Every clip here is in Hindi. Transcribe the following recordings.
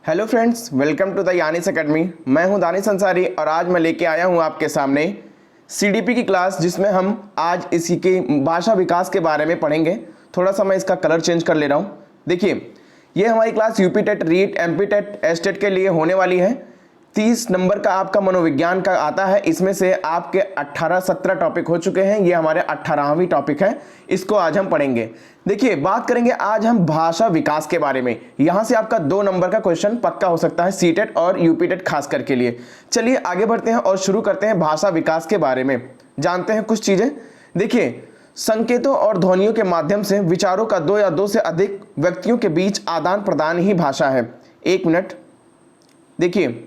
Hello friends, welcome to the Yanis academy. मैं हूं दानिश अंसारी और आज मैं लेके आया हूं आपके सामने सीडीपी की क्लास, जिसमें हम आज इसी के भाषा विकास के बारे में पढ़ेंगे। थोड़ा सा मैं इसका कलर चेंज कर ले रहा हूं। देखिए, ये हमारी class UP TET, REET, MP TET, एसटेट के लिए होने वाली है। 30 नंबर का आपका मनोविज्ञान का आता है। इसमें से आपके 18-17 टॉपिक हो चुके हैं। ये हमारे 18वीं टॉपिक है। इसको आज हम पढ़ेंगे। देखिए, बात करेंगे आज हम भाषा विकास के बारे में। यहां से आपका 2 नंबर का क्वेश्चन पक्का हो सकता है, सीटेट और यूपी टेट खास करके लिए। चलिए आगे बढ़ते हैं और शुरू करते हैं भाषा विकास के बारे में। जानते हैं कुछ चीजें। देखिए, संकेतों और ध्वनियों के माध्यम से विचारों का 2 या 2 से अधिक व्यक्तियों के बीच आदान प्रदान ही भाषा है। 1 मिनट। देखिए,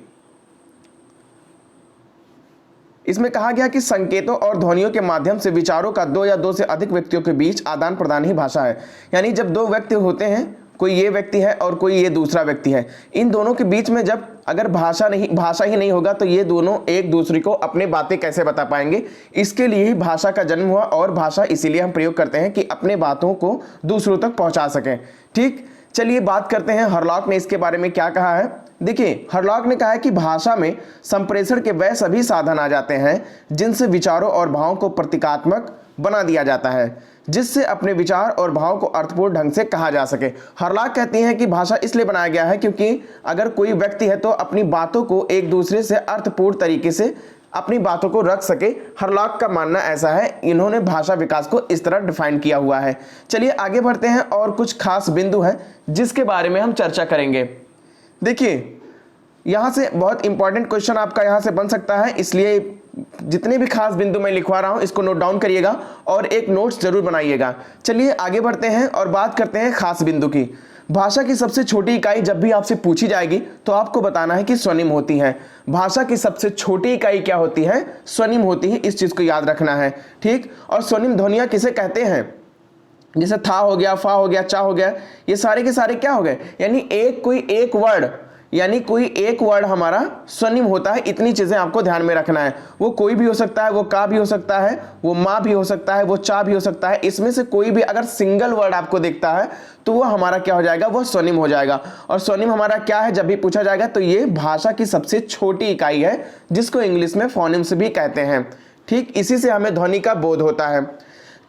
इसमें कहा गया कि संकेतों और ध्वनियों के माध्यम से विचारों का 2 या 2 से अधिक व्यक्तियों के बीच आदान प्रदान ही भाषा है। यानी जब 2 व्यक्ति होते हैं, कोई ये व्यक्ति है और कोई ये दूसरा व्यक्ति है, इन दोनों के बीच में जब अगर भाषा ही नहीं होगा तो ये दोनों एक दूसरे को अपनी बातें कैसे बता पाएंगे। इसके लिए ही भाषा का जन्म हुआ और भाषा इसीलिए हम प्रयोग करते हैं कि अपने बातों को दूसरों तक पहुंचा सकें। ठीक, चलिए बात करते हैं हरलॉक ने इसके बारे में क्या कहा है। देखिए, हरलॉक ने कहा है कि भाषा में संप्रेषण के वह सभी साधन आ जाते हैं जिनसे विचारों और भावों को प्रतीकात्मक बना दिया जाता है, जिससे अपने विचार और भाव को अर्थपूर्ण ढंग से कहा जा सके। हरलॉक कहती हैं कि भाषा इसलिए बनाया गया है क्योंकि अगर कोई व्यक्ति है तो अपनी बातों को एक दूसरे से अर्थपूर्ण तरीके से अपनी बातों को रख सके। हरलॉक का मानना ऐसा है। इन्होंने भाषा विकास को इस तरह डिफाइन किया हुआ है। चलिए आगे बढ़ते हैं और कुछ खास बिंदु हैं जिसके बारे में हम चर्चा करेंगे। देखिए, यहां से बहुत इंपॉर्टेंट क्वेश्चन आपका यहां से बन सकता है, इसलिए जितने भी खास बिंदु मैं लिखवा रहा हूं इसको नोट डाउन करिएगा और एक नोट्स जरूर बनाइएगा। चलिए आगे बढ़ते हैं और बात करते हैं खास बिंदु की। भाषा की सबसे छोटी इकाई जब भी आपसे पूछी जाएगी तो आपको बताना है कि स्वनिम होती है। भाषा की सबसे छोटी इकाई क्या होती है? स्वनिम होती है। इस चीज को याद रखना है। ठीक, और स्वनिम ध्वनियां किसे कहते हैं? जैसे था हो गया, फा हो गया, चा हो गया, ये सारे के सारे क्या हो गए? यानी कोई एक वर्ड हमारा स्वनिम होता है। इतनी चीजें आपको ध्यान में रखना है। वो कोई भी हो सकता है, वो का भी हो सकता है, वो माँ भी हो सकता है, वो चा भी हो सकता है। इसमें से कोई भी अगर सिंगल वर्ड आपको दिखता है तो वो हमारा क्या हो जाएगा? वो स्वनिम हो जाएगा। और स्वनिम हमारा क्या है जब भी पूछा जाएगा तो ये भाषा की सबसे छोटी इकाई है, जिसको इंग्लिश में फोनिम्स भी कहते हैं। ठीक, इसी से हमें ध्वनि का बोध होता है।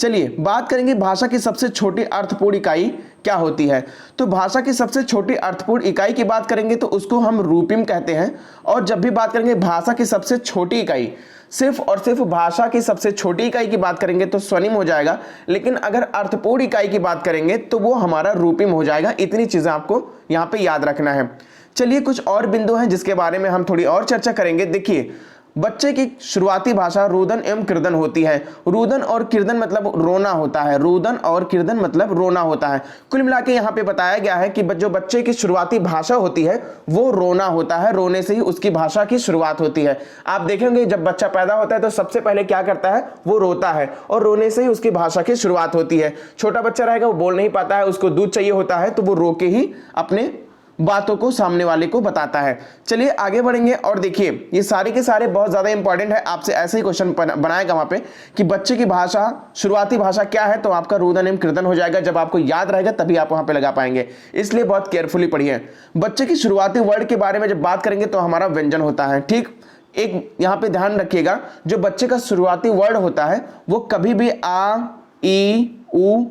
चलिए बात करेंगे भाषा की सबसे छोटी अर्थपूर्ण इकाई क्या होती है। तो भाषा की सबसे छोटी अर्थपूर्ण इकाई की बात करेंगे तो उसको हम रूपिम कहते हैं। और जब भी बात करेंगे भाषा की सबसे छोटी इकाई, सिर्फ और सिर्फ भाषा की सबसे छोटी इकाई की बात करेंगे तो स्वनिम हो जाएगा। लेकिन अगर अर्थपूर्ण इकाई की बात करेंगे तो वो हमारा रूपिम हो जाएगा। इतनी चीजें आपको यहाँ पे याद रखना है। चलिए कुछ और बिंदु हैं जिसके बारे में हम थोड़ी और चर्चा करेंगे। देखिए, बच्चे की शुरुआती भाषा रुदन एवं कीर्तन होती है। रुदन और कीर्तन मतलब रोना होता है। रुदन और कीर्तन मतलब रोना होता है। कुल मिला के यहाँ पे बताया गया है कि जो बच्चे की शुरुआती भाषा होती है वो रोना होता है। रोने से ही उसकी भाषा की शुरुआत होती है। आप देखेंगे जब बच्चा पैदा होता है तो सबसे पहले क्या करता है? वो रोता है और रोने से ही उसकी भाषा की शुरुआत होती है। छोटा बच्चा रहेगा, वो बोल नहीं पाता है, उसको दूध चाहिए होता है तो वो रो के ही अपने बातों को सामने वाले को बताता है। चलिए आगे बढ़ेंगे और देखिए, ये सारे के सारे बहुत ज्यादा इंपॉर्टेंट है। आपसे ऐसे ही क्वेश्चन बनाएगा वहां पे कि बच्चे की भाषा, शुरुआती भाषा क्या है, तो आपका रुदन एवं कीर्तन हो जाएगा। जब आपको याद रहेगा तभी आप वहां पे लगा पाएंगे, इसलिए बहुत केयरफुली पढ़िए। बच्चे की शुरुआती वर्ड के बारे में जब बात करेंगे तो हमारा व्यंजन होता है। ठीक, एक यहाँ पे ध्यान रखिएगा, जो बच्चे का शुरुआती वर्ड होता है वो कभी भी आ, ई, उ,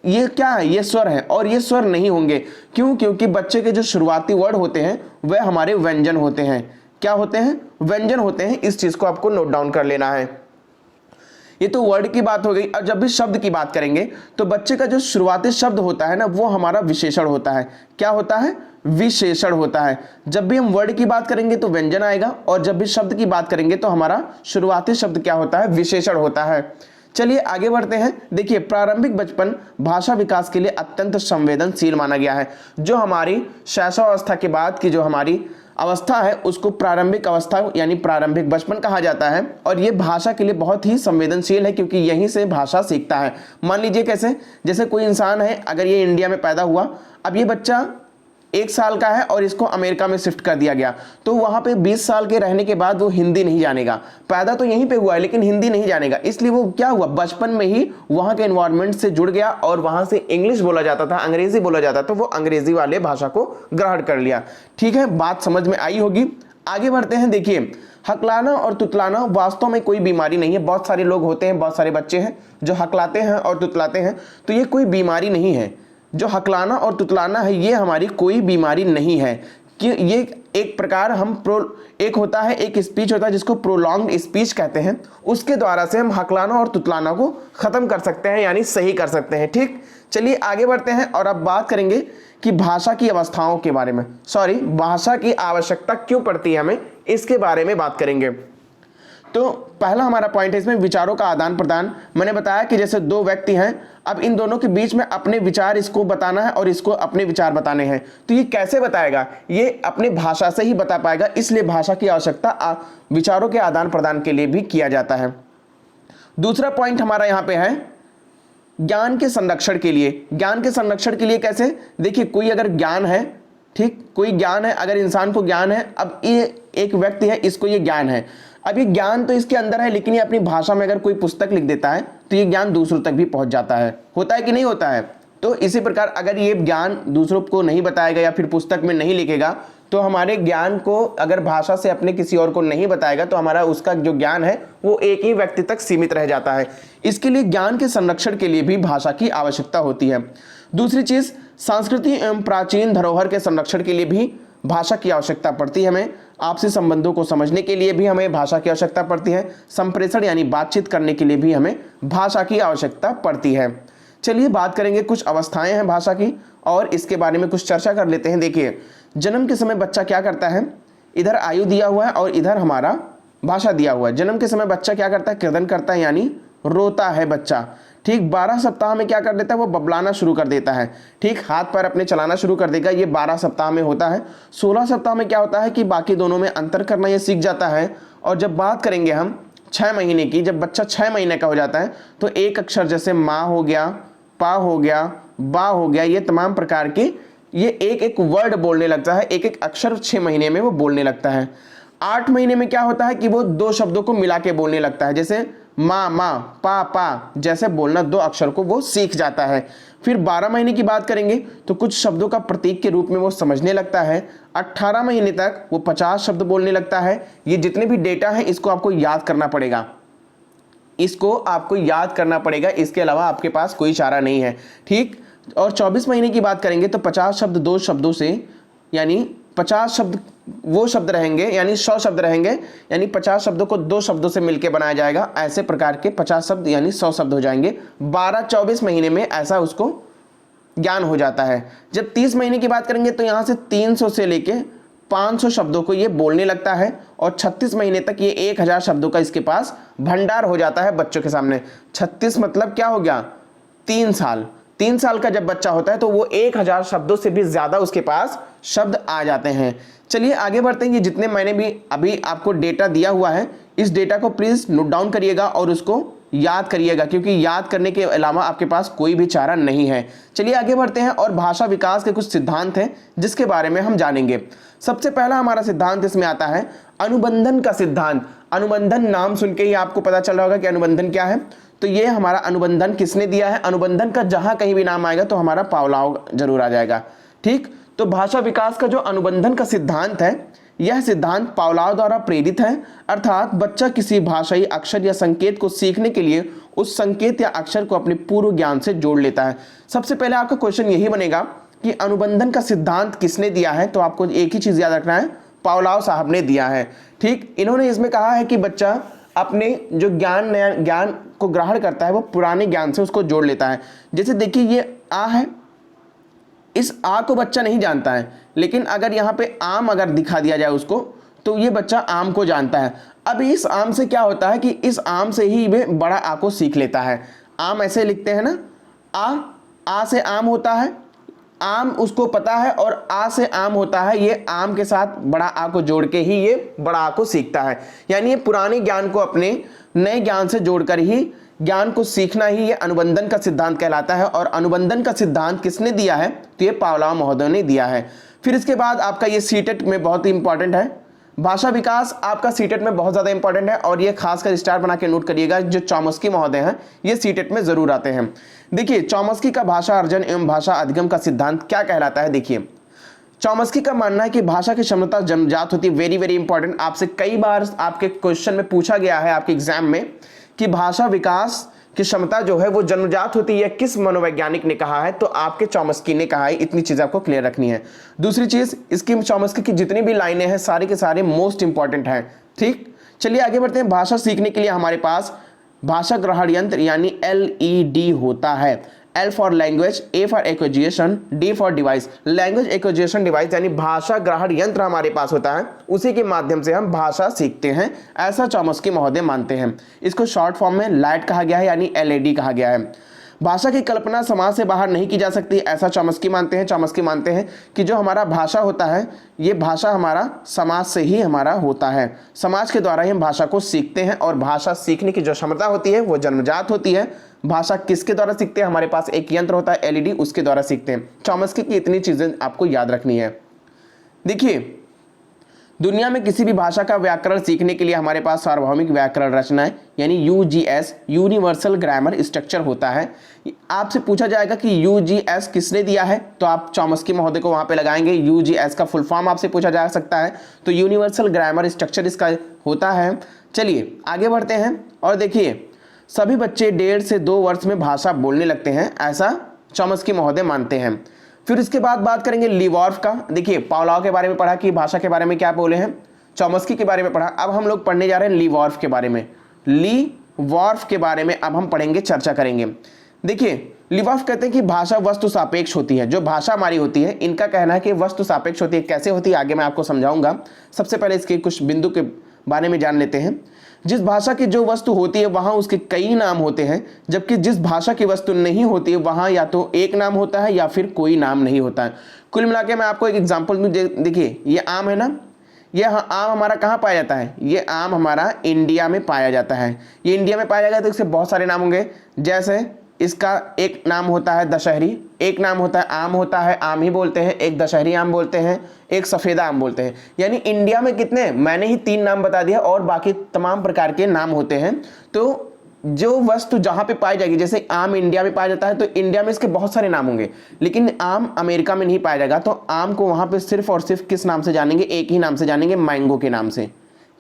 ये क्या है? ये स्वर है और ये स्वर नहीं होंगे। क्यों? क्योंकि बच्चे के जो शुरुआती वर्ड होते हैं वह हमारे व्यंजन होते हैं। क्या होते हैं? व्यंजन होते हैं। इस चीज को आपको नोट डाउन कर लेना है। ये तो वर्ड की बात हो गई। अब जब भी शब्द की बात करेंगे तो बच्चे का जो शुरुआती शब्द होता है ना, वो हमारा विशेषण होता है। क्या होता है? विशेषण होता है। जब भी हम वर्ड की बात करेंगे तो व्यंजन आएगा और जब भी शब्द की बात करेंगे तो हमारा शुरुआती शब्द क्या होता है? विशेषण होता है। चलिए आगे बढ़ते हैं। देखिए, प्रारंभिक बचपन भाषा विकास के लिए अत्यंत संवेदनशील माना गया है। जो हमारी शैशवावस्था के बाद की जो हमारी अवस्था है उसको प्रारंभिक अवस्था यानी प्रारंभिक बचपन कहा जाता है। और ये भाषा के लिए बहुत ही संवेदनशील है क्योंकि यहीं से भाषा सीखता है। मान लीजिए कैसे? जैसे कोई इंसान है, अगर ये इंडिया में पैदा हुआ, अब ये बच्चा 1 साल का है और इसको अमेरिका में शिफ्ट कर दिया गया, तो वहाँ पे 20 साल के रहने के बाद वो हिंदी नहीं जानेगा। पैदा तो यहीं पे हुआ है लेकिन हिंदी नहीं जानेगा, इसलिए वो क्या हुआ, बचपन में ही वहाँ के एनवायरनमेंट से जुड़ गया और वहाँ से इंग्लिश बोला जाता था, अंग्रेजी बोला जाता था, तो वो अंग्रेजी वाले भाषा को ग्रहण कर लिया। ठीक है, बात समझ में आई होगी। आगे बढ़ते हैं। देखिए, हकलाना और तुतलाना वास्तव में कोई बीमारी नहीं है। बहुत सारे लोग होते हैं, बहुत सारे बच्चे हैं जो हकलाते हैं और तुतलाते हैं, तो ये कोई बीमारी नहीं है। जो हकलाना और तुतलाना है ये हमारी कोई बीमारी नहीं है कि ये एक प्रकार एक होता है, एक स्पीच होता है जिसको प्रोलॉन्ग्ड स्पीच कहते हैं, उसके द्वारा से हम हकलाना और तुतलाना को खत्म कर सकते हैं, यानी सही कर सकते हैं। ठीक, चलिए आगे बढ़ते हैं और अब बात करेंगे कि भाषा की अवस्थाओं के बारे में, भाषा की आवश्यकता क्यों पड़ती है हमें, इसके बारे में बात करेंगे। तो पहला हमारा पॉइंट है इसमें विचारों का आदान प्रदान। मैंने बताया कि जैसे दो व्यक्ति हैं, अब इन दोनों के बीच में अपने विचार इसको बताना है और इसको अपने विचार बताने हैं, तो ये कैसे बताएगा, ये अपनी भाषा से ही बता पाएगा, इसलिए भाषा की आवश्यकता विचारों के आदान प्रदान के लिए भी किया जाता है। दूसरा पॉइंट हमारा यहाँ पे है ज्ञान के संरक्षण के लिए। ज्ञान के संरक्षण के लिए कैसे, देखिए कोई अगर ज्ञान है, ठीक, कोई ज्ञान है, अगर इंसान को ज्ञान है, अब ये एक व्यक्ति है, इसको ये ज्ञान है, अब ये ज्ञान तो इसके अंदर है, लेकिन ये अपनी भाषा में अगर कोई पुस्तक लिख देता है तो ये ज्ञान दूसरों तक भी पहुंच जाता है, होता है कि नहीं होता है। तो इसी प्रकार अगर ये ज्ञान दूसरों को नहीं बताएगा या फिर पुस्तक में नहीं लिखेगा, तो हमारे ज्ञान को अगर भाषा से अपने किसी और को नहीं बताएगा तो हमारा उसका जो ज्ञान है वो एक ही व्यक्ति तक सीमित रह जाता है। इसके लिए ज्ञान के संरक्षण के लिए भी भाषा की आवश्यकता होती है। दूसरी चीज, संस्कृति एवं प्राचीन धरोहर के संरक्षण के लिए भी भाषा की आवश्यकता पड़ती है। हमें आपसी संबंधों को समझने के लिए भी हमें भाषा की आवश्यकता पड़ती है। संप्रेषण यानी बातचीत करने के लिए भी हमें भाषा की आवश्यकता पड़ती है। चलिए बात करेंगे, कुछ अवस्थाएं हैं भाषा की और इसके बारे में कुछ चर्चा कर लेते हैं। देखिए, जन्म के समय बच्चा क्या करता है, इधर आयु दिया हुआ है और इधर हमारा भाषा दिया हुआ है। जन्म के समय बच्चा क्या करता है, क्रदन करता है यानी रोता है बच्चा। ठीक, 12 सप्ताह में क्या कर देता है, वो बबलाना शुरू कर देता है। ठीक, हाथ पैर अपने चलाना शुरू कर देगा, ये 12 सप्ताह में होता है। 16 सप्ताह में क्या होता है कि बाकी दोनों में अंतर करना ये सीख जाता है। और जब बात करेंगे हम 6 महीने की, जब बच्चा 6 महीने का हो जाता है तो एक अक्षर जैसे माँ हो गया, पा हो गया, बा हो गया, ये तमाम प्रकार के ये एक एक वर्ड बोलने लगता है, एक एक अक्षर 6 महीने में वो बोलने लगता है। 8 महीने में क्या होता है कि वो 2 शब्दों को मिला के बोलने लगता है, जैसे माँ माँ, पा पा, जैसे बोलना 2 अक्षर को वो सीख जाता है। फिर 12 महीने की बात करेंगे तो कुछ शब्दों का प्रतीक के रूप में वो समझने लगता है। 18 महीने तक वो 50 शब्द बोलने लगता है। ये जितने भी डेटा है इसको आपको याद करना पड़ेगा, इसको आपको याद करना पड़ेगा, इसके अलावा आपके पास कोई चारा नहीं है। ठीक, और 24 महीने की बात करेंगे तो 50 शब्द 2 शब्दों से, यानी 50 शब्द वो शब्द रहेंगे, यानी 100 शब्द रहेंगे, यानी 50 शब्दों को 2 शब्दों से मिलकर बनाया जाएगा। ऐसे प्रकार के 50 शब्द यानी 100 शब्द हो जाएंगे। 12-24 महीने में ऐसा उसको ज्ञान हो जाता है। जब 30 महीने की बात करेंगे तो यहाँ से 300 से लेके 500 शब्दों को ये बोलने लगता है और 36 महीने तक ये 1000 शब्दों का इसके पास भंडार हो जाता है बच्चों के सामने। 36 मतलब क्या हो गया, 3 साल। 3 साल का जब बच्चा होता है तो वो 1000 शब्दों से भी ज्यादा उसके पास शब्द आ जाते हैं। चलिए आगे बढ़ते हैं। ये जितने मैंने भी अभी आपको डेटा दिया हुआ है, इस डेटा को प्लीज नोट डाउन करिएगा और उसको याद करिएगा, क्योंकि याद करने के अलावा आपके पास कोई भी चारा नहीं है। चलिए आगे बढ़ते हैं और भाषा विकास के कुछ सिद्धांत हैं जिसके बारे में हम जानेंगे। सबसे पहला हमारा सिद्धांत इसमें आता है अनुबंधन का सिद्धांत। अनुबंधन नाम सुन के ही आपको पता चल रहा होगा कि अनुबंधन क्या है। तो ये हमारा अनुबंधन किसने दिया है, अनुबंधन का जहां कहीं भी नाम आएगा तो हमारा पावलाव जरूर आ जाएगा। ठीक, तो भाषा विकास का जो अनुबंधन का सिद्धांत है, यह सिद्धांत पावलाव द्वारा प्रेरित है, अर्थात बच्चा किसी भाषाई अक्षर या संकेत को सीखने के लिए उस संकेत या अक्षर को अपने पूर्व ज्ञान से जोड़ लेता है। सबसे पहले आपका क्वेश्चन यही बनेगा कि अनुबंधन का सिद्धांत किसने दिया है, तो आपको एक ही चीज याद रखना है, पावलाव साहब ने दिया है। ठीक, इन्होंने इसमें कहा है कि बच्चा अपने जो नया ज्ञान को ग्रहण करता है वो पुराने ज्ञान से उसको जोड़ लेता है। जैसे देखिए ये आ है, इस आ को बच्चा नहीं जानता है, लेकिन अगर यहाँ पे आम अगर दिखा दिया जाए उसको तो ये बच्चा आम को जानता है। अब इस आम से क्या होता है कि इस आम से ही वे बड़ा आ को सीख लेता है। आम ऐसे लिखते हैं ना, आ से आम होता है, आम उसको पता है, और आ से आम होता है, ये आम के साथ बड़ा आ को जोड़ के ही ये बड़ा आ को सीखता है। यानी ये पुराने ज्ञान को अपने नए ज्ञान से जोड़कर ही ज्ञान को सीखना ही ये अनुबंधन का सिद्धांत कहलाता है। और अनुबंधन का सिद्धांत किसने दिया है, तो ये पावलाव महोदय ने दिया है। फिर इसके बाद आपका ये सीटेट में बहुत ही इंपॉर्टेंट है, भाषा विकास आपका सीटेट में बहुत ज़्यादा इंपॉर्टेंट है, और ये खासकर स्टार बना के नोट करिएगा, जो चॉम्स्की महोदय हैं ये सीटेट में जरूर आते हैं। देखिए चॉम्स्की का भाषा अर्जन एवं भाषा अधिगम का सिद्धांत क्या कहलाता है। देखिए चॉम्स्की का मानना है कि भाषा की क्षमता जन्मजात होती है। वेरी वेरी इंपॉर्टेंट, आपसे कई बार आपके क्वेश्चन में पूछा गया है आपके एग्जाम में कि भाषा विकास की क्षमता जो है वो जन्मजात होती है, किस मनोवैज्ञानिक ने कहा है, तो आपके चॉम्स्की ने कहा है। इतनी चीज आपको क्लियर रखनी है। दूसरी चीज, इसकी चॉम्स्की की जितनी भी लाइनें हैं सारे के सारे मोस्ट इंपॉर्टेंट हैं। ठीक, चलिए आगे बढ़ते हैं। भाषा सीखने के लिए हमारे पास भाषा ग्रहण यंत्र यानी LED होता है। L for language, A for acquisition, D for device. Language acquisition device यानी भाषा ग्रहण यंत्र हमारे पास होता है, उसी के माध्यम से हम भाषा सीखते हैं, ऐसा चॉम्स्की महोदय मानते हैं। इसको शॉर्ट फॉर्म में लाइट कहा गया है यानी LED कहा गया है। भाषा की कल्पना समाज से बाहर नहीं की जा सकती, ऐसा चॉम्स्की मानते हैं। चॉम्स्की मानते हैं कि जो हमारा भाषा होता है ये भाषा हमारा समाज से ही हमारा होता है, समाज के द्वारा ही हम भाषा को सीखते हैं, और भाषा सीखने की जो क्षमता होती है वो जन्मजात होती है। भाषा किसके द्वारा सीखते हैं, हमारे पास एक यंत्र होता है LED, उसके द्वारा सीखते हैं। चॉम्स्की की इतनी चीजें आपको याद रखनी है। देखिए दुनिया में किसी भी भाषा का व्याकरण सीखने के लिए हमारे पास सार्वभौमिक व्याकरण रचनाएं यानी UGS यूनिवर्सल ग्रामर स्ट्रक्चर होता है। आपसे पूछा जाएगा कि UGS किसने दिया है, तो आप चॉम्स्की महोदय को वहां पे लगाएंगे। UGS का फुल फॉर्म आपसे पूछा जा सकता है, तो यूनिवर्सल ग्रामर स्ट्रक्चर इसका होता है। चलिए आगे बढ़ते हैं और देखिए सभी बच्चे 1.5 से 2 वर्ष में भाषा बोलने लगते हैं, ऐसा चॉम्स्की महोदय मानते हैं। फिर इसके बाद बात करेंगे लीवॉर्फ का। देखिए पावलोव के बारे में पढ़ा कि भाषा के बारे में क्या बोले हैं, चॉम्स्की के बारे में पढ़ा। अब हम लोग पढ़ने जा रहे हैं लीवॉर्फ के बारे में। लीवॉर्फ के बारे में अब हम पढ़ेंगे, चर्चा करेंगे। देखिए लीवॉर्फ कहते हैं कि भाषा वस्तु सापेक्ष होती है। जो भाषा हमारी होती है इनका कहना है कि वस्तु सापेक्ष होती है। कैसे होती है आगे मैं आपको समझाऊंगा। सबसे पहले इसके कुछ बिंदु के बारे में जान लेते हैं। जिस भाषा की जो वस्तु होती है वहां उसके कई नाम होते हैं, जबकि जिस भाषा की वस्तु नहीं होती है वहां या तो एक नाम होता है या फिर कोई नाम नहीं होता है। कुल मिला के मैं आपको एक एग्जांपल दूं। देखिए ये आम है ना, ये आम हमारा कहाँ पाया जाता है, ये आम हमारा इंडिया में पाया जाता है। ये इंडिया में पाया जाएगा तो इससे बहुत सारे नाम होंगे, जैसे इसका एक नाम होता है दशहरी, एक नाम होता है आम होता है, आम ही बोलते हैं, एक दशहरी आम बोलते हैं, एक सफ़ेदा आम बोलते हैं। यानी इंडिया में कितने, मैंने ही 3 नाम बता दिया, और बाकी तमाम प्रकार के नाम होते हैं। तो जो वस्तु जहाँ पे पाई जाएगी, जैसे आम इंडिया में पाया जाता है तो इंडिया में इसके बहुत सारे नाम होंगे, लेकिन आम अमेरिका में नहीं पाया जाएगा। तो आम को वहाँ पे सिर्फ और सिर्फ किस नाम से जानेंगे, एक ही नाम से जानेंगे, मैंगो के नाम से।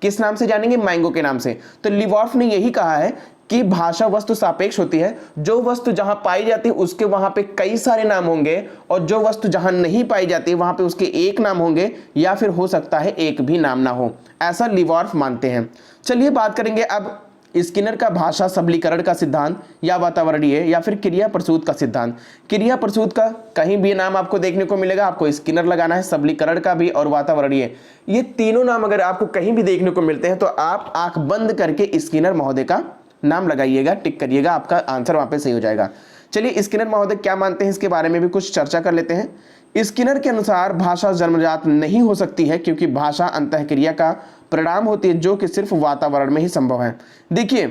किस नाम से जानेंगे, मैंगो के नाम से। तो लीवॉर्फ ने यही कहा है कि भाषा वस्तु सापेक्ष होती है। जो वस्तु जहां पाई जाती है उसके वहां पे कई सारे नाम होंगे, और जो वस्तु जहां नहीं पाई जाती वहां पे उसके एक नाम होंगे, या फिर हो सकता है एक भी नाम ना हो, ऐसा लीवॉर्फ मानते हैं। चलिए बात करेंगे अब स्किनर का भाषा सबलीकरण का सिद्धांत, या वातावरणीय या फिर क्रिया प्रसूत का सिद्धांत। क्रिया प्रसूत का कहीं भी नाम आपको देखने को मिलेगा, आपको स्किनर लगाना है, सबलीकरण का भी और वातावरणीय, ये तीनों नाम अगर आपको कहीं भी देखने को मिलते हैं तो आप आंख बंद करके स्किनर महोदय का नाम लगाइएगा, टिक करिएगा, आपका आंसर वहां पे सही हो जाएगा। चलिए स्किनर महोदय क्या मानते हैं इसके बारे में भी कुछ चर्चा कर लेते हैं। स्किनर के अनुसार भाषा जन्मजात नहीं हो सकती है, क्योंकि भाषा अंतःक्रिया का परिणाम होती है, जो कि सिर्फ वातावरण में ही संभव है। देखिए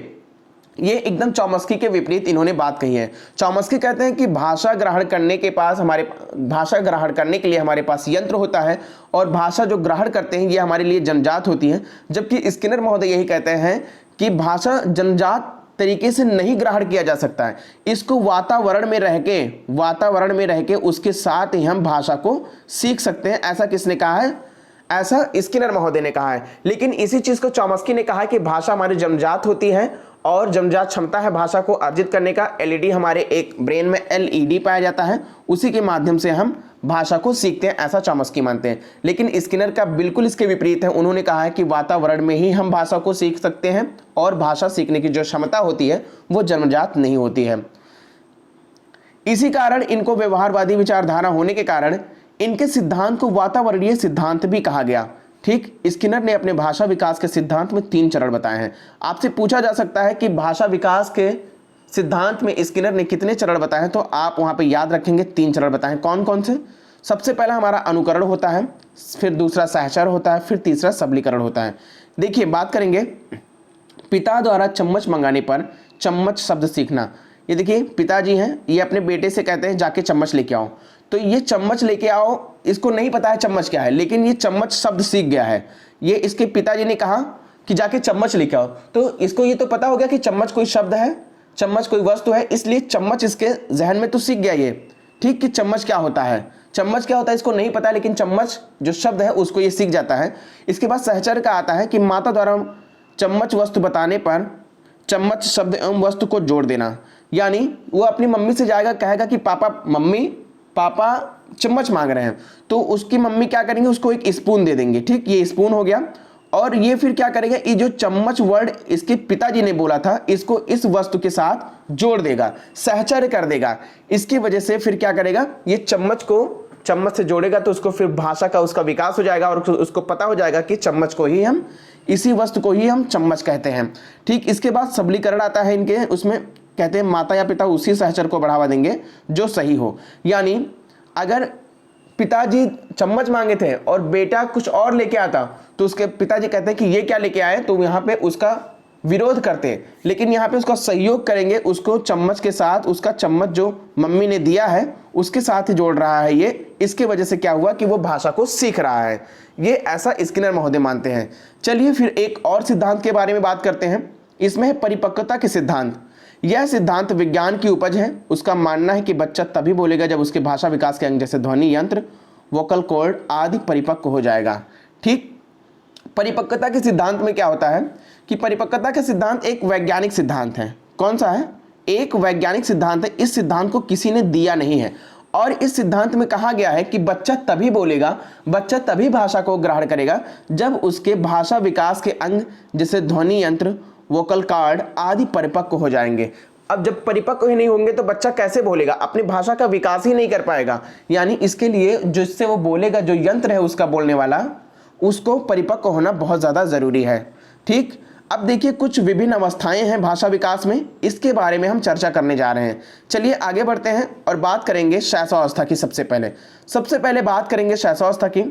ये एकदम चॉम्स्की के विपरीत इन्होंने बात कही है। चॉम्स्की कहते हैं कि भाषा ग्रहण करने के लिए हमारे पास यंत्र होता है, और भाषा जो ग्रहण करते हैं ये हमारे लिए जन्मजात होती है, जबकि स्किनर महोदय यही कहते हैं कि भाषा जन्मजात तरीके से नहीं ग्रहण किया जा सकता है, इसको वातावरण में रह के उसके साथ ही हम भाषा को सीख सकते हैं। ऐसा किसने कहा है, ऐसा स्किनर महोदय ने कहा है। लेकिन इसी चीज को चॉम्स्की ने कहा कि भाषा हमारी जन्मजात होती है, और जन्मजात क्षमता है भाषा को अर्जित करने का। LED हमारे एक ब्रेन में LED पाया जाता है, उसी के माध्यम से हम भाषा को सीखते हैं, ऐसा चॉम्स्की मानते हैं। लेकिन स्किनर का बिल्कुल इसके विपरीत है। उन्होंने कहा है कि वातावरण में ही हम भाषा को सीख सकते हैं, और भाषा सीखने की जो क्षमता होती है वो जन्मजात नहीं होती है। इसी कारण इनको व्यवहारवादी विचारधारा होने के कारण इनके सिद्धांत को वातावरणीय सिद्धांत भी कहा गया। ठीक, स्किनर ने अपने भाषा विकास के सिद्धांत में 3 चरण बताए हैं। आपसे पूछा जा सकता है कि भाषा विकास के सिद्धांत में स्किनर ने कितने चरण बताए हैं, तो आप वहां पे याद रखेंगे 3 चरण बताए। कौन कौन से, सबसे पहला हमारा अनुकरण होता है, फिर दूसरा सहचर होता है, फिर तीसरा सबलीकरण होता है। देखिए बात करेंगे पिता द्वारा चम्मच मंगाने पर चम्मच शब्द सीखना। ये देखिए पिताजी हैं, ये अपने बेटे से कहते हैं जाके चम्मच लेके आओ, तो ये चम्मच लेके आओ, इसको नहीं पता है चम्मच क्या है, लेकिन ये चम्मच शब्द सीख गया है। ये इसके पिताजी ने कहा कि जाके चम्मच लेके आओ, तो इसको ये तो पता हो गया कि चम्मच कोई शब्द है, चम्मच कोई वस्तु है, इसलिए चम्मच इसके जहन में तो सीख गया ये, ठीक, कि चम्मच क्या होता है। चम्मच क्या होता है इसको नहीं पता, लेकिन चम्मच जो शब्द है उसको ये सीख जाता है। इसके बाद सहचर्य का आता है कि माता द्वारा चम्मच वस्तु बताने पर चम्मच शब्द एवं वस्तु को जोड़ देना, यानी वो अपनी मम्मी से जाएगा, कहेगा कि पापा चम्मच मांग रहे हैं, तो उसकी मम्मी क्या करेंगे, उसको एक स्पून दे देंगे, ठीक, ये स्पून हो गया। और ये फिर क्या करेगा, ये जो चम्मच वर्ड इसके पिताजी ने बोला था, इसको इस वस्तु के साथ जोड़ देगा, सहचर्य कर देगा। इसकी वजह से फिर क्या करेगा, ये चम्मच को चम्मच से जोड़ेगा, तो उसको फिर भाषा का उसका विकास हो जाएगा और उसको पता हो जाएगा कि चम्मच को ही हम, इसी वस्तु को ही हम चम्मच कहते हैं, ठीक। इसके बाद सबलीकरण आता है इनके, उसमें कहते हैं माता या पिता उसी सहचर्य को बढ़ावा देंगे जो सही हो। यानी अगर पिताजी चम्मच मांगे थे और बेटा कुछ और लेके आता, तो उसके पिताजी कहते हैं कि ये क्या लेके आए, तो यहाँ पे उसका विरोध करते हैं, लेकिन यहाँ पे उसका सहयोग करेंगे, उसको चम्मच के साथ, उसका चम्मच जो मम्मी ने दिया है उसके साथ ही जोड़ रहा है ये। इसके वजह से क्या हुआ कि वो भाषा को सीख रहा है, ये ऐसा स्किनर महोदय मानते हैं। चलिए फिर एक और सिद्धांत के बारे में बात करते हैं, इसमें है परिपक्वता के सिद्धांत। यह सिद्धांत विज्ञान की उपज है। उसका मानना है कि बच्चा तभी बोलेगा जब उसके भाषा विकास के अंग जैसे ध्वनि यंत्र, वोकल कॉर्ड आदि परिपक्व हो जाएगा, ठीक। परिपक्वता के सिद्धांत में क्या होता है कि परिपक्वता का सिद्धांत एक वैज्ञानिक सिद्धांत है। कौन सा है, एक वैज्ञानिक सिद्धांत है। इस सिद्धांत को किसी ने दिया नहीं है, और इस सिद्धांत में कहा गया है कि बच्चा तभी बोलेगा, बच्चा तभी भाषा को ग्रहण करेगा जब उसके भाषा विकास के अंग जैसे ध्वनि यंत्र, वोकल कॉर्ड आदि परिपक्व हो जाएंगे। अब जब परिपक्व ही नहीं होंगे तो बच्चा कैसे बोलेगा, अपनी भाषा का विकास ही नहीं कर पाएगा। यानी इसके लिए जिससे वो बोलेगा, जो यंत्र है उसका बोलने वाला, उसको परिपक्व होना बहुत ज़्यादा ज़रूरी है, ठीक। अब देखिए कुछ विभिन्न अवस्थाएं हैं भाषा विकास में, इसके बारे में हम चर्चा करने जा रहे हैं। चलिए आगे बढ़ते हैं और बात करेंगे शैशवावस्था की। सबसे पहले बात करेंगे शैशवावस्था की।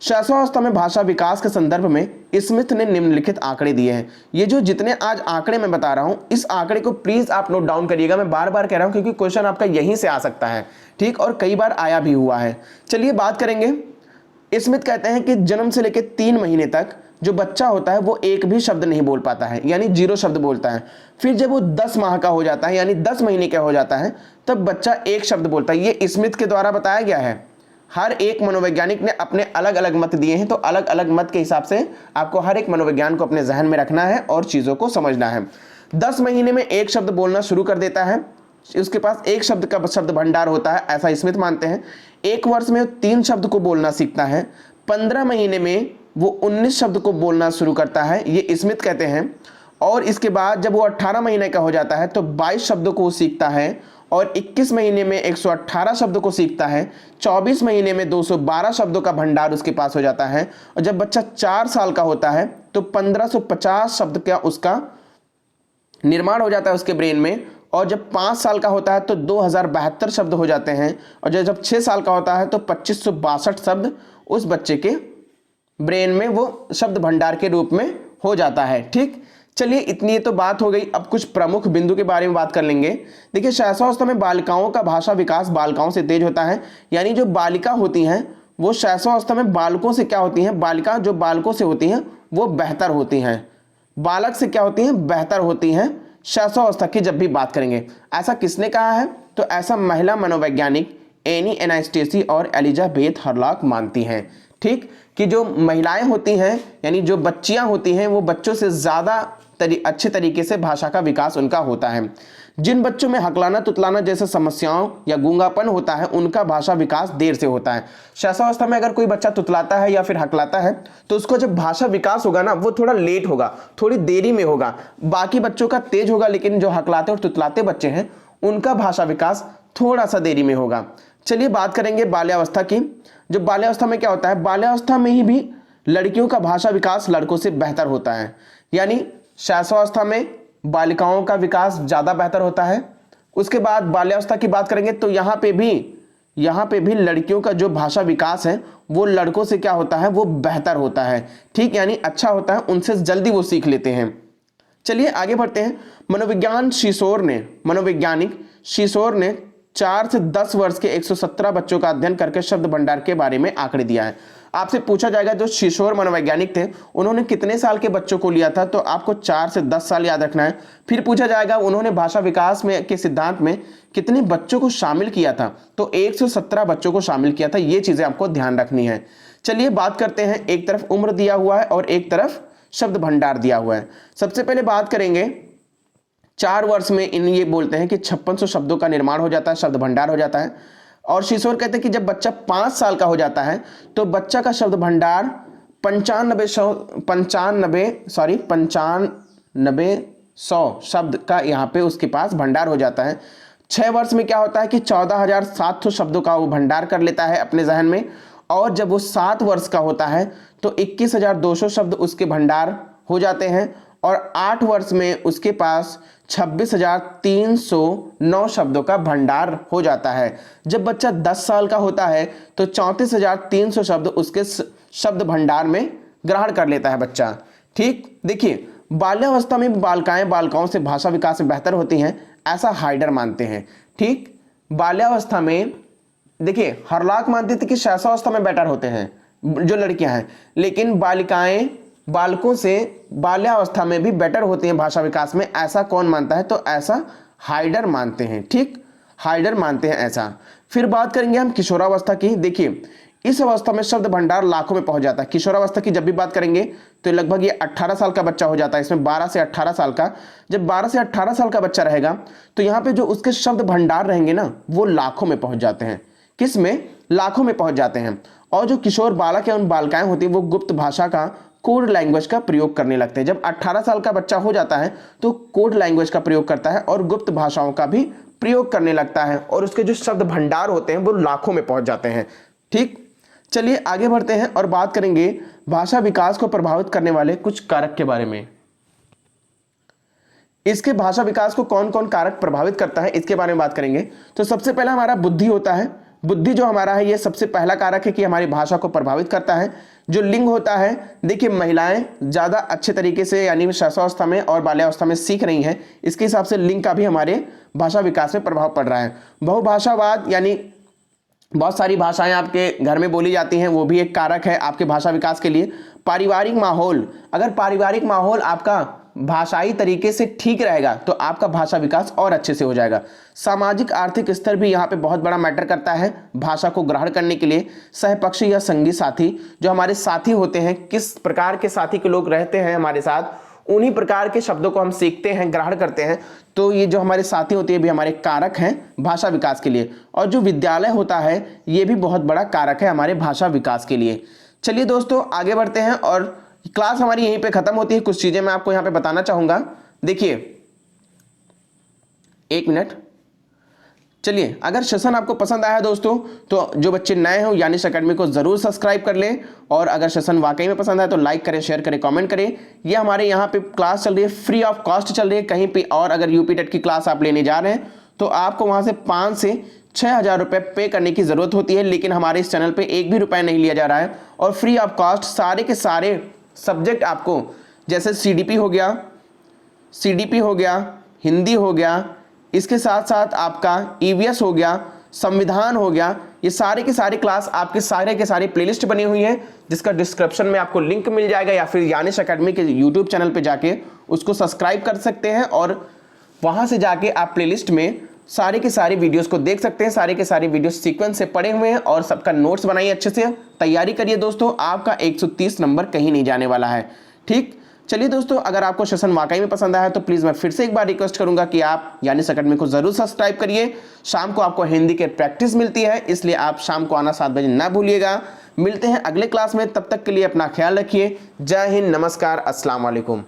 शैशवावस्था में भाषा विकास के संदर्भ में स्मिथ ने निम्नलिखित आंकड़े दिए हैं। ये जो जितने आज आंकड़े मैं बता रहा हूं, इस आंकड़े को प्लीज आप नोट डाउन करिएगा। मैं बार बार कह रहा हूं क्योंकि क्वेश्चन आपका यहीं से आ सकता है, ठीक, और कई बार आया भी हुआ है। चलिए बात करेंगे। स्मिथ कहते हैं कि जन्म से लेकर 3 महीने तक जो बच्चा होता है वो एक भी शब्द नहीं बोल पाता है, यानी 0 शब्द बोलता है। फिर जब वो 10 माह का हो जाता है, यानी 10 महीने का हो जाता है, तब बच्चा 1 शब्द बोलता है। ये स्मिथ के द्वारा बताया गया है। हर एक मनोवैज्ञानिक ने अपने अलग अलग मत दिए हैं, तो अलग अलग मत के हिसाब से आपको हर एक मनोविज्ञान को अपने जहन में रखना है और चीज़ों को समझना है। 10 महीने में 1 शब्द बोलना शुरू कर देता है, उसके पास 1 शब्द का शब्द भंडार होता है, ऐसा स्मिथ मानते हैं। 1 वर्ष में 3 शब्द को बोलना सीखता है। 15 महीने में वो 19 शब्द को बोलना शुरू करता है, ये स्मिथ कहते हैं। और इसके बाद जब वो 18 महीने का हो जाता है तो 22 शब्दों को सीखता है, और 21 महीने में 118 शब्दों को सीखता है। 24 महीने में 212 शब्दों का भंडार उसके पास हो जाता है। और जब बच्चा 4 साल का होता है तो 1550 शब्द का उसका निर्माण हो जाता है उसके ब्रेन में। और जब 5 साल का होता है तो 2072 शब्द हो जाते हैं। और जब 6 साल का होता है तो 2562 शब्द उस बच्चे के ब्रेन में वो शब्द भंडार के रूप में हो जाता है, ठीक। चलिए इतनी तो बात हो गई। अब कुछ प्रमुख बिंदु के बारे में बात कर लेंगे। देखिए शैशवावस्था में बालिकाओं का भाषा विकास बालिकाओं से तेज होता है, यानी जो बालिका होती हैं वो शैशवावस्था में बालकों से क्या होती हैं, बालिका जो बालकों से होती हैं वो बेहतर होती हैं, बालक से क्या होती हैं, बेहतर होती हैं शैशवावस्था की जब भी बात करेंगे। ऐसा किसने कहा है, तो ऐसा महिला मनोवैज्ञानिक एनी एनास्टेसी और एलिजाबेथ हरलॉक मानती हैं, ठीक, कि जो महिलाएं होती हैं यानी जो बच्चियां होती हैं वो बच्चों से ज़्यादा अच्छे तरीके से भाषा का विकास उनका होता है। जिन बच्चों में हकलाना तुतलाना जैसे समस्याओं या गूंगापन होता है उनका भाषा विकास देर से होता है। शैशवावस्था में अगर कोई बच्चा तुतलाता है या फिर हकलाता है तो उसको जब भाषा विकास होगा ना वो थोड़ा लेट होगा, थोड़ी देरी में होगा। बाकी बच्चों का तेज होगा, लेकिन जो हकलाते और तुतलाते बच्चे हैं उनका भाषा विकास थोड़ा सा देरी में होगा। चलिए बात करेंगे बाल्यावस्था की। जो बाल्यावस्था में क्या होता है, बाल्यावस्था में ही भी लड़कियों का भाषा विकास लड़कों से बेहतर होता है, यानी शैशवावस्था में बालिकाओं का विकास ज़्यादा बेहतर होता है। उसके बाद बाल्यावस्था की बात करेंगे तो यहाँ पे भी लड़कियों का जो भाषा विकास है वो लड़कों से क्या होता है, वो बेहतर होता है, ठीक, यानी अच्छा होता है, उनसे जल्दी वो सीख लेते हैं। चलिए आगे बढ़ते हैं। मनोवैज्ञानिक शीशोर ने 4 से 10 वर्ष के 117 बच्चों का अध्ययन करके शब्द भंडार के बारे में आंकड़े दिया है। आपसे पूछा जाएगा जो शिशोर मनोवैज्ञानिक थे उन्होंने कितने साल के बच्चों को लिया था, तो आपको 4 से 10 साल याद रखना है। फिर पूछा जाएगा उन्होंने भाषा विकास में के सिद्धांत में कितने बच्चों को शामिल किया था, तो 117 बच्चों को शामिल किया था। ये चीजें आपको ध्यान रखनी है। चलिए बात करते हैं, एक तरफ उम्र दिया हुआ है और एक तरफ शब्द भंडार दिया हुआ है। सबसे पहले बात करेंगे 4 वर्ष में इन ये बोलते हैं कि 5600 शब्दों का निर्माण हो जाता है, शब्द भंडार हो जाता है। और शिशोर कहते हैं कि जब बच्चा 5 साल का हो जाता है तो बच्चा का शब्द भंडार 9500 शब्द का यहाँ पे उसके पास भंडार हो जाता है। 6 वर्ष में क्या होता है कि 14700 शब्दों का वो भंडार कर लेता है अपने जहन में। और जब वो 7 वर्ष का होता है तो 21200 शब्द उसके भंडार हो जाते हैं। और 8 वर्ष में उसके पास 26309 शब्दों का भंडार हो जाता है। जब बच्चा 10 साल का होता है तो 34300 शब्द उसके शब्द भंडार में ग्रहण कर लेता है बच्चा। ठीक, देखिए बाल्यावस्था में बालिकाएं बालकों से भाषा विकास में बेहतर होती हैं, ऐसा हाइडर मानते हैं। ठीक, बाल्यावस्था में देखिए हरलाक मानते थे कि शैशवावस्था में बेटर होते हैं जो लड़कियां हैं, लेकिन बालिकाएं बालकों से बाल्यावस्था में भी बेटर होती हैं भाषा विकास में, ऐसा कौन मानता है, तो ऐसा हाइडर मानते हैं। ठीक, हाइडर मानते हैं ऐसा। फिर बात करेंगे हम किशोरावस्था की। देखिए इस अवस्था में शब्द भंडार लाखों में पहुंच जाता है। किशोरावस्था की जब भी बात करेंगे तो लगभग ये 18 साल का बच्चा हो जाता है, इसमें 12 से 18 साल का। जब 12 से 18 साल का बच्चा रहेगा तो यहाँ पे जो उसके शब्द भंडार रहेंगे ना वो लाखों में पहुंच जाते हैं। किस में? लाखों में पहुंच जाते हैं। और जो किशोर बालक या उन बालिकाएं होती है वो गुप्त भाषा का, कोड लैंग्वेज का प्रयोग करने लगते हैं। जब 18 साल का बच्चा हो जाता है तो कोड लैंग्वेज का प्रयोग करता है और गुप्त भाषाओं का भी प्रयोग करने लगता है और उसके जो शब्द भंडार होते हैं वो लाखों में पहुंच जाते हैं। ठीक, चलिए आगे बढ़ते हैं और बात करेंगे भाषा विकास को प्रभावित करने वाले कुछ कारक के बारे में। इसके भाषा विकास को कौन कौन कारक प्रभावित करता है इसके बारे में बात करेंगे। तो सबसे पहला हमारा बुद्धि होता है। बुद्धि जो हमारा है ये सबसे पहला कारक है कि हमारी भाषा को प्रभावित करता है। जो लिंग होता है, देखिए महिलाएं ज़्यादा अच्छे तरीके से यानी शैशवावस्था में और बाल्यावस्था में सीख रही हैं, इसके हिसाब से लिंग का भी हमारे भाषा विकास में प्रभाव पड़ रहा है। बहुभाषावाद यानी बहुत सारी भाषाएं आपके घर में बोली जाती हैं, वो भी एक कारक है आपके भाषा विकास के लिए। पारिवारिक माहौल, अगर पारिवारिक माहौल आपका भाषाई तरीके से ठीक रहेगा तो आपका भाषा विकास और अच्छे से हो जाएगा। सामाजिक आर्थिक स्तर भी यहाँ पे बहुत बड़ा मैटर करता है भाषा को ग्रहण करने के लिए। सहपक्षी या संगी साथी, जो हमारे साथी होते हैं, किस प्रकार के साथी के लोग रहते हैं हमारे साथ, उन्हीं प्रकार के शब्दों को हम सीखते हैं, ग्रहण करते हैं। तो ये जो हमारे साथी होते हैं भी हमारे कारक हैं भाषा विकास के लिए। और जो विद्यालय होता है ये भी बहुत बड़ा कारक है हमारे भाषा विकास के लिए। चलिए दोस्तों आगे बढ़ते हैं और क्लास हमारी यहीं पे खत्म होती है। कुछ चीजें मैं आपको यहाँ पे बताना चाहूंगा। देखिए 1 मिनट। चलिए, अगर सेशन आपको पसंद आया दोस्तों तो जो बच्चे नए हो यानिश अकेडमी को जरूर सब्सक्राइब कर लें। और अगर सेशन वाकई में पसंद आए तो लाइक करें, शेयर करें, कमेंट करें। ये हमारे यहाँ पे क्लास चल रही है, फ्री ऑफ कॉस्ट चल रही है कहीं पे। और अगर यूपी टेट की क्लास आप लेने जा रहे हैं तो आपको वहाँ से 5 से 6,000 रुपये पे करने की जरूरत होती है, लेकिन हमारे इस चैनल पर 1 भी रुपया नहीं लिया जा रहा है। और फ्री ऑफ कॉस्ट सारे के सारे सब्जेक्ट आपको, जैसे सीडीपी हो गया, हिंदी हो गया, इसके साथ साथ आपका ईवीएस हो गया, संविधान हो गया, ये सारे के सारे क्लास आपके सारे के सारी प्लेलिस्ट बनी हुई है जिसका डिस्क्रिप्शन में आपको लिंक मिल जाएगा, या फिर यानिश अकेडमी के यूट्यूब चैनल पे जाके उसको सब्सक्राइब कर सकते हैं और वहां से जाके आप प्लेलिस्ट में सारे के सारे वीडियोस को देख सकते हैं। सारे के सारे वीडियोस सीक्वेंस से पड़े हुए हैं और सबका नोट्स बनाइए, अच्छे से तैयारी करिए दोस्तों, आपका 130 नंबर कहीं नहीं जाने वाला है। ठीक, चलिए दोस्तों, अगर आपको सेशन वाकई में पसंद आया तो प्लीज मैं फिर से एक बार रिक्वेस्ट करूंगा कि आप यानिश अकेडमी को जरूर सब्सक्राइब करिए। शाम को आपको हिंदी के प्रैक्टिस मिलती है, इसलिए आप शाम को आना 7 बजे ना भूलिएगा। मिलते हैं अगले क्लास में, तब तक के लिए अपना ख्याल रखिए। जय हिंद, नमस्कार, अस्सलाम वालेकुम।